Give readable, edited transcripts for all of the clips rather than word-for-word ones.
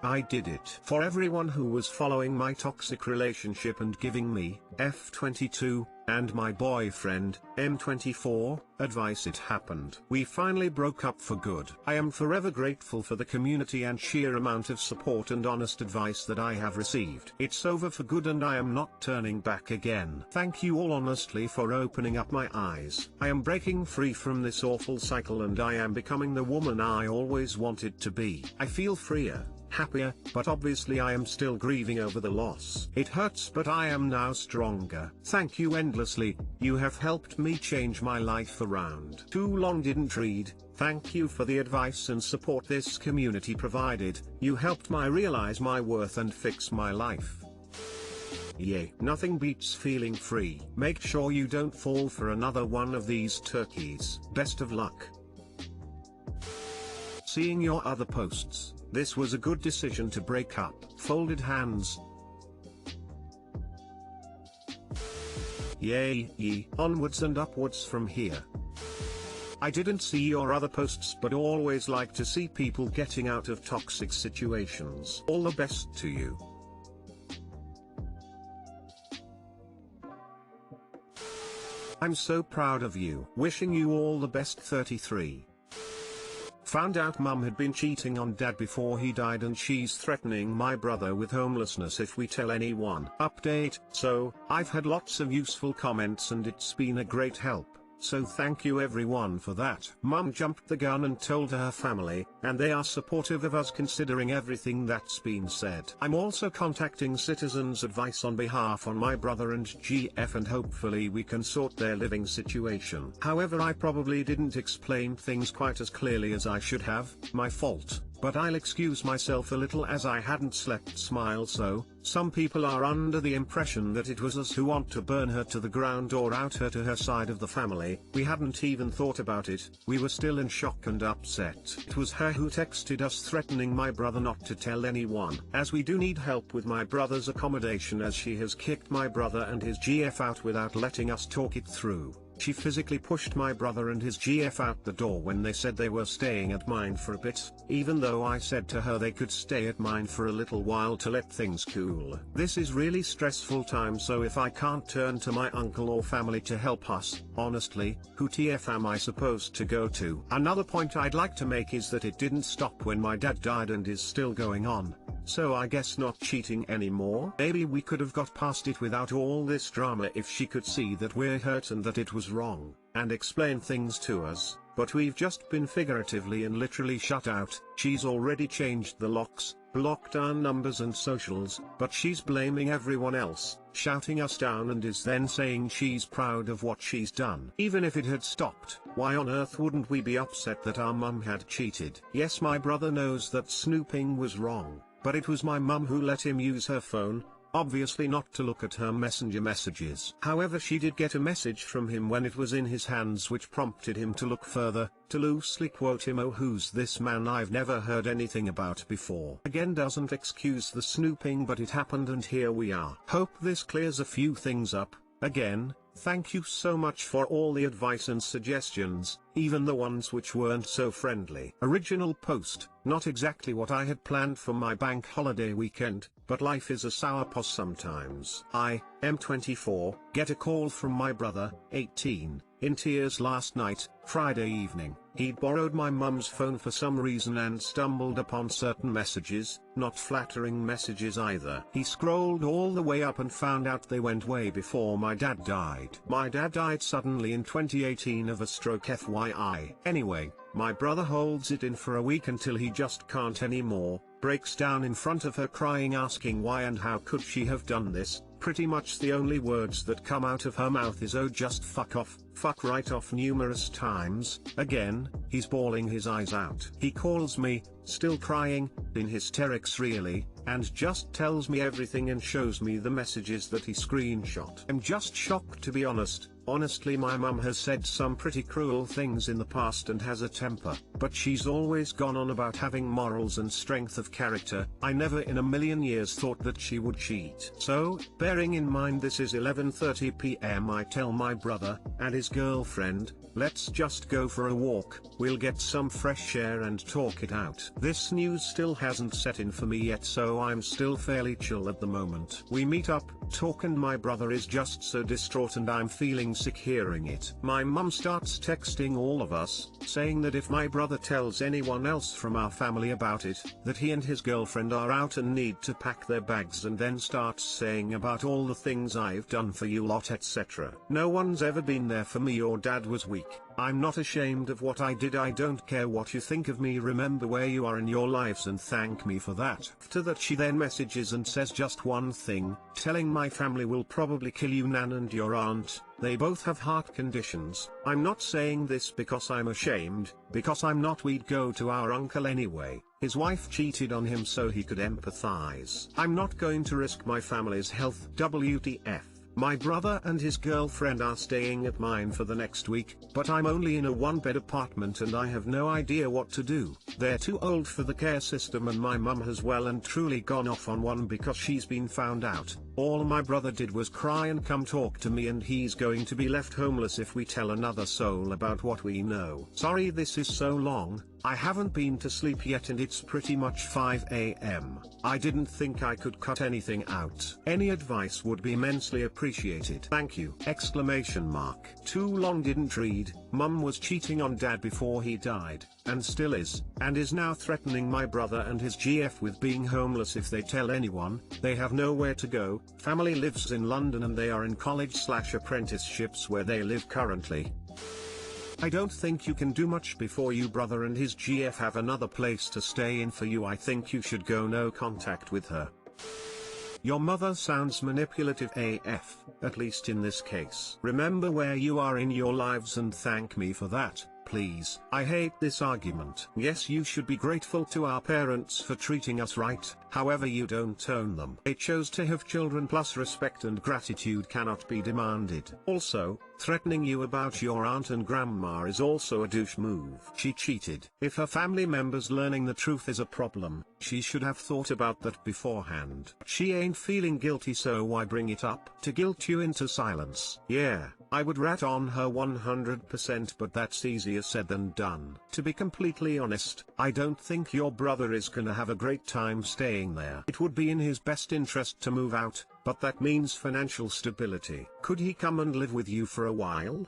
I did it. For everyone who was following my toxic relationship and giving me, F22, and my boyfriend, M24, advice, it happened. We finally broke up for good. I am forever grateful for the community and sheer amount of support and honest advice that I have received. It's over for good and I am not turning back again. Thank you all honestly for opening up my eyes. I am breaking free from this awful cycle and I am becoming the woman I always wanted to be. I feel freer, happier, but obviously I am still grieving over the loss. It hurts, but I am now stronger. Thank you endlessly, you have helped me change my life around. Too long didn't read. Thank you for the advice and support this community provided. You helped me realize my worth and fix my life. Yay. Nothing beats feeling free. Make sure you don't fall for another one of these turkeys. Best of luck. Seeing your other posts, this was a good decision to break up. Folded hands. Yay, onwards and upwards from here. I didn't see your other posts but always like to see people getting out of toxic situations. All the best to you. I'm so proud of you. Wishing you all the best. 33. Found out mum had been cheating on dad before he died and she's threatening my brother with homelessness if we tell anyone. Update: so, I've had lots of useful comments and it's been a great help, so thank you everyone for that. Mum jumped the gun and told her family, and they are supportive of us considering everything that's been said. I'm also contacting Citizens Advice on behalf on my brother and GF and hopefully we can sort their living situation. However, I probably didn't explain things quite as clearly as I should have, my fault. But I'll excuse myself a little as I hadn't slept. Smile. So, some people are under the impression that it was us who want to burn her to the ground or out her to her side of the family. We hadn't even thought about it. We were still in shock and upset. It was her who texted us threatening my brother not to tell anyone, as we do need help with my brother's accommodation as she has kicked my brother and his GF out without letting us talk it through. She physically pushed my brother and his GF out the door when they said they were staying at mine for a bit, even though I said to her they could stay at mine for a little while to let things cool. This is really stressful time, so if I can't turn to my uncle or family to help us, honestly, who TF am I supposed to go to? Another point I'd like to make is that it didn't stop when my dad died and is still going on. So I guess not cheating anymore? Maybe we could have got past it without all this drama if she could see that we're hurt and that it was wrong, and explain things to us, but we've just been figuratively and literally shut out. She's already changed the locks, blocked our numbers and socials, but she's blaming everyone else, shouting us down, and is then saying she's proud of what she's done. Even if it had stopped, why on earth wouldn't we be upset that our mum had cheated? Yes, my brother knows that snooping was wrong, but it was my mum who let him use her phone, obviously not to look at her messenger messages. However, she did get a message from him when it was in his hands which prompted him to look further, to loosely quote him, "Oh, who's this man I've never heard anything about before." Again, doesn't excuse the snooping, but it happened and here we are. Hope this clears a few things up. Again, thank you so much for all the advice and suggestions, even the ones which weren't so friendly. Original post: not exactly what I had planned for my bank holiday weekend, but life is a sourpuss sometimes. I, M24, get a call from my brother, 18, in tears last night, Friday evening. He'd borrowed my mum's phone for some reason and stumbled upon certain messages, not flattering messages either. He scrolled all the way up and found out they went way before my dad died. My dad died suddenly in 2018 of a stroke, FYI. Anyway, my brother holds it in for a week until he just can't anymore, breaks down in front of her crying, asking why and how could she have done this. Pretty much the only words that come out of her mouth is "oh, just fuck off, fuck right off" numerous times. Again, he's bawling his eyes out. He calls me, still crying, in hysterics really, and just tells me everything and shows me the messages that he screenshot. I'm just shocked, to be honest. Honestly, my mum has said some pretty cruel things in the past and has a temper, but she's always gone on about having morals and strength of character. I never in a million years thought that she would cheat. So, bearing in mind this is 11:30 p.m., I tell my brother and his girlfriend, let's just go for a walk, we'll get some fresh air and talk it out. This news still hasn't set in for me yet, so I'm still fairly chill at the moment. We meet up, talk, and my brother is just so distraught and I'm feeling sick hearing it. My mum starts texting all of us, saying that if my brother tells anyone else from our family about it, that he and his girlfriend are out and need to pack their bags, and then starts saying about all the things I've done for you lot, etc. No one's ever been there for me. Your dad was weak. I'm not ashamed of what I did. I don't care what you think of me. Remember where you are in your lives and thank me for that. After that she then messages and says just one thing, telling my family will probably kill you, Nan, and your aunt. They both have heart conditions. I'm not saying this because I'm ashamed, because I'm not. We'd go to our uncle anyway. His wife cheated on him so he could empathize. I'm not going to risk my family's health. WTF. My brother and his girlfriend are staying at mine for the next week, but I'm only in a one-bed apartment and I have no idea what to do. They're too old for the care system and my mum has well and truly gone off on one because she's been found out. All my brother did was cry and come talk to me, and he's going to be left homeless if we tell another soul about what we know. Sorry this is so long. I haven't been to sleep yet and it's pretty much 5 a.m. I didn't think I could cut anything out. Any advice would be immensely appreciated. Thank you! Exclamation mark. Too long didn't read. Mum was cheating on dad before he died, and still is now threatening my brother and his GF with being homeless if they tell anyone. They have nowhere to go. Family lives in London and they are in college/apprenticeships where they live currently. I don't think you can do much before your brother and his GF have another place to stay in for you. I think you should go no contact with her. Your mother sounds manipulative AF, at least in this case. Remember where you are in your lives and thank me for that, please. I hate this argument. Yes, you should be grateful to our parents for treating us right, however you don't own them. They chose to have children, plus respect and gratitude cannot be demanded. Also, threatening you about your aunt and grandma is also a douche move. She cheated. If her family members learning the truth is a problem, she should have thought about that beforehand. She ain't feeling guilty, so why bring it up? To guilt you into silence. Yeah, I would rat on her 100%, but that's easier said than done. To be completely honest, I don't think your brother is gonna have a great time staying there. It would be in his best interest to move out, but that means financial stability. Could he come and live with you for a while?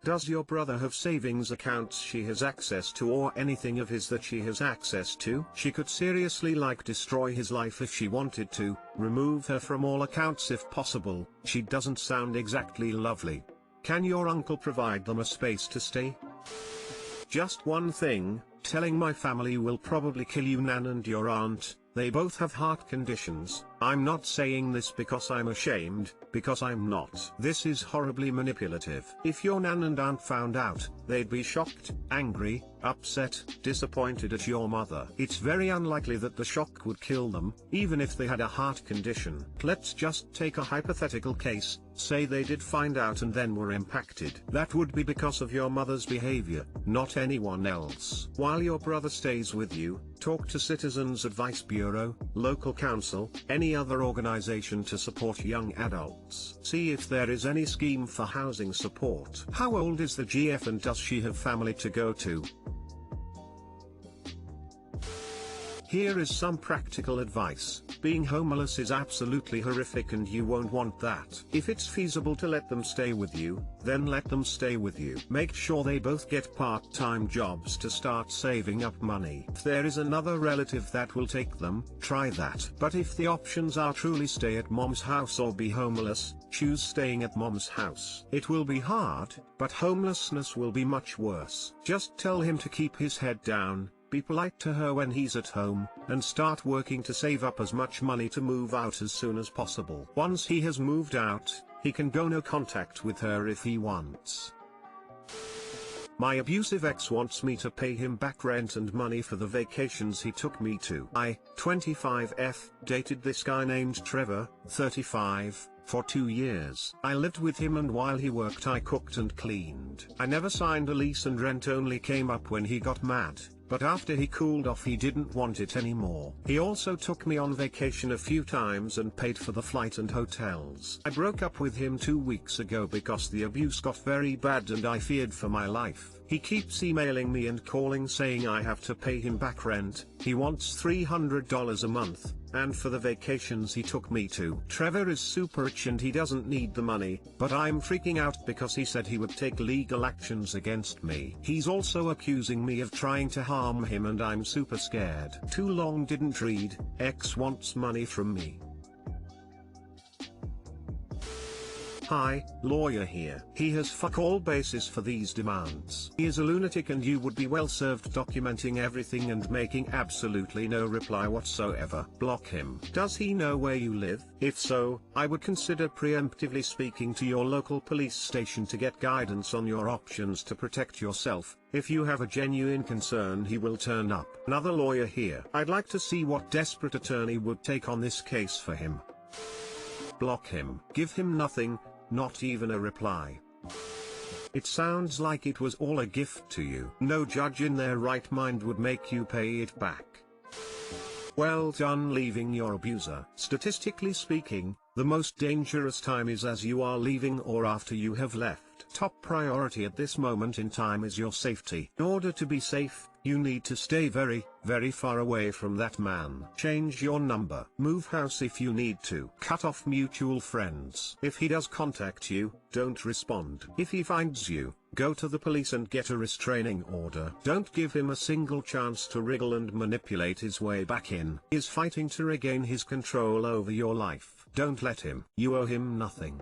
Does your brother have savings accounts she has access to, or anything of his that she has access to? She could seriously destroy his life if she wanted to. Remove her from all accounts if possible. She doesn't sound exactly lovely. Can your uncle provide them a space to stay? Just one thing, telling my family will probably kill you, Nan, and your aunt. They both have heart conditions. I'm not saying this because I'm ashamed, because I'm not. This is horribly manipulative. If your nan and aunt found out, they'd be shocked, angry, upset, disappointed at your mother. It's very unlikely that the shock would kill them, even if they had a heart condition. Let's just take a hypothetical case, say they did find out and then were impacted. That would be because of your mother's behavior, not anyone else. While your brother stays with you, talk to Citizens Advice Bureau, local council, any other organization to support young adults. See if there is any scheme for housing support. How old is the GF and does she have family to go to? Here is some practical advice. Being homeless is absolutely horrific and you won't want that. If it's feasible to let them stay with you, then let them stay with you. Make sure they both get part-time jobs to start saving up money. If there is another relative that will take them, try that. But if the options are truly stay at mom's house or be homeless, choose staying at mom's house. It will be hard, but homelessness will be much worse. Just tell him to keep his head down, be polite to her when he's at home, and start working to save up as much money to move out as soon as possible. Once he has moved out, he can go no contact with her if he wants. My abusive ex wants me to pay him back rent and money for the vacations he took me to. I, 25F, dated this guy named Trevor, 35, for 2 years. I lived with him, and while he worked I cooked and cleaned. I never signed a lease, and rent only came up when he got mad. But after he cooled off he didn't want it anymore. He also took me on vacation a few times and paid for the flight and hotels. I broke up with him 2 weeks ago because the abuse got very bad and I feared for my life. He keeps emailing me and calling saying I have to pay him back rent. He wants $300 a month, and for the vacations he took me to. Trevor is super rich and he doesn't need the money, but I'm freaking out because he said he would take legal actions against me. He's also accusing me of trying to harm him and I'm super scared. Too long didn't read. X wants money from me. Hi, lawyer here. He has fuck all basis for these demands. He is a lunatic and you would be well served documenting everything and making absolutely no reply whatsoever. Block him. Does he know where you live? If so, I would consider preemptively speaking to your local police station to get guidance on your options to protect yourself. If you have a genuine concern he will turn up. Another lawyer here. I'd like to see what desperate attorney would take on this case for him. Block him. Give him nothing. Not even a reply. It sounds like it was all a gift to you. No judge in their right mind would make you pay it back. Well done leaving your abuser. Statistically speaking, the most dangerous time is as you are leaving or after you have left. Top priority at this moment in time is your safety. In order to be safe, you need to stay very, very far away from that man. Change your number. Move house if you need to. Cut off mutual friends. If he does contact you, don't respond. If he finds you, go to the police and get a restraining order. Don't give him a single chance to wriggle and manipulate his way back in. He is fighting to regain his control over your life. Don't let him. You owe him nothing.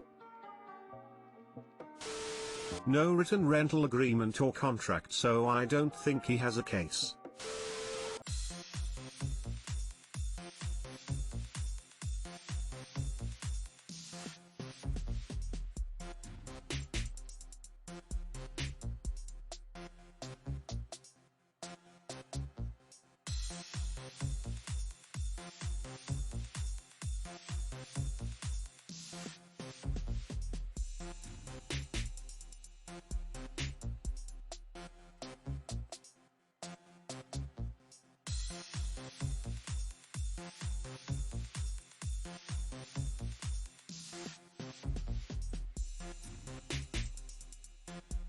No written rental agreement or contract, so I don't think he has a case.